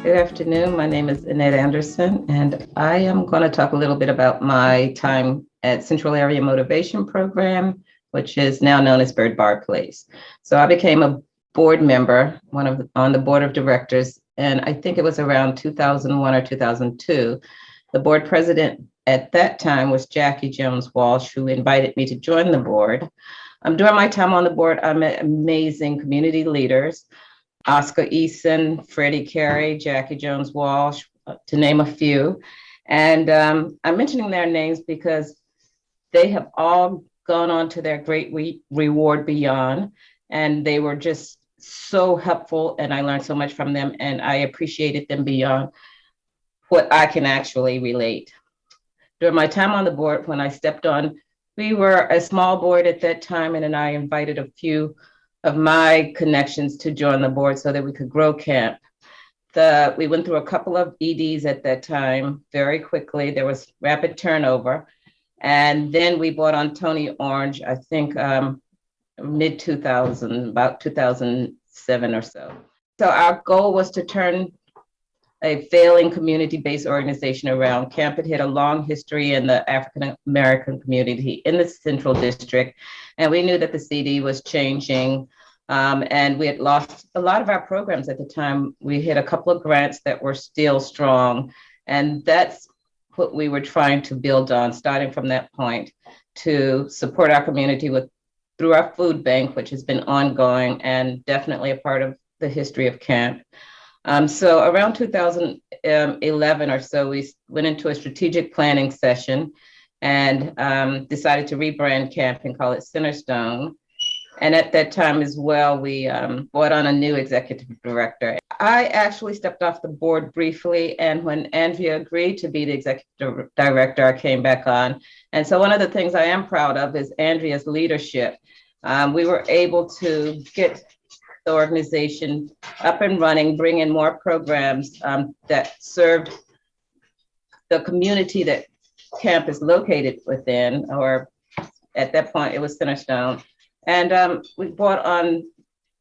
Good afternoon. My name is Annette Anderson, and I am going to talk a little bit about my time at Central Area Motivation Program, which is now known as Bird Bar Place. So I became a board member, on the board of directors, and I think it was around 2001 or 2002. The board president at that time was Jacquie Jones-Walsh, who invited me to join the board. During my time on the board, I met amazing community leaders. Oscar Eason, Freddy Kerry, Jacquie Jones-Walsh, to name a few. And I'm mentioning their names because they have all gone on to their great reward beyond. And they were just so helpful, and I learned so much from them, and I appreciated them beyond what I can actually relate. During my time on the board, when I stepped on, we were a small board at that time, and I invited a few of my connections to join the board so that we could grow camp. We went through a couple of EDs at that time very quickly. There was rapid turnover. And then we brought on Tony Orange, I think mid 2000, about 2007 or so. So our goal was to turn a failing community-based organization around. Camp had a long history in the African-American community in the Central District, and we knew that the CD was changing, and we had lost a lot of our programs at the time. We had a couple of grants that were still strong, and that's what we were trying to build on, starting from that point to support our community through our food bank, which has been ongoing and definitely a part of the history of camp. So around 2011 or so, we went into a strategic planning session and decided to rebrand camp and call it Centerstone. And at that time as well, we brought on a new executive director. I actually stepped off the board briefly, and when Andrea agreed to be the executive director, I came back on. And so one of the things I am proud of is Andrea's leadership. We were able to get the organization up and running, bring in more programs that served the community that camp is located within, or at that point it was Centerstone. And we brought on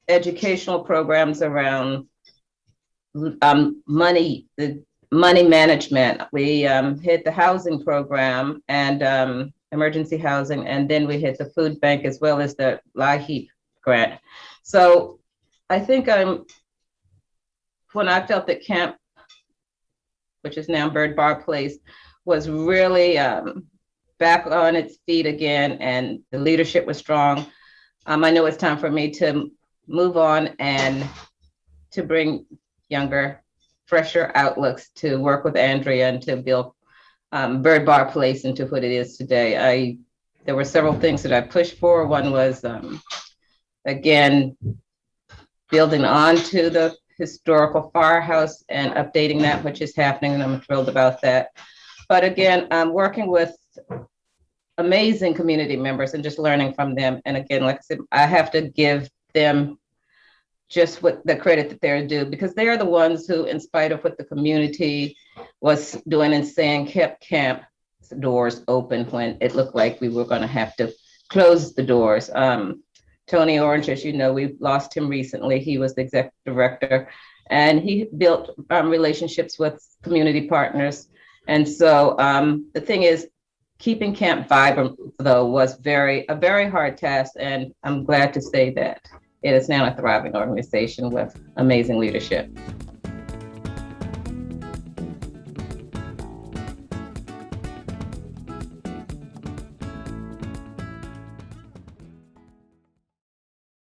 educational programs around money management. We hit the housing program and emergency housing, and then we hit the food bank as well as the LIHEAP grant. So I think when I felt that camp, which is now Bird Bar Place, was really back on its feet again, and the leadership was strong, I know it's time for me to move on and to bring younger, fresher outlooks to work with Andrea and to build Bird Bar Place into what it is today. There were several things that I pushed for. One was, again, building on to the historical firehouse and updating that, which is happening, and I'm thrilled about that. But again, I'm working with amazing community members and just learning from them. And again, like I said, I have to give them just what the credit that they're due, because they are the ones who, in spite of what the community was doing and saying, kept camp doors open when it looked like we were going to have to close the doors. Tony Orange, as you know, we lost him recently. He was the executive director, and he built relationships with community partners. And so the thing is, keeping camp vibrant, though, was a very hard task. And I'm glad to say that it is now a thriving organization with amazing leadership.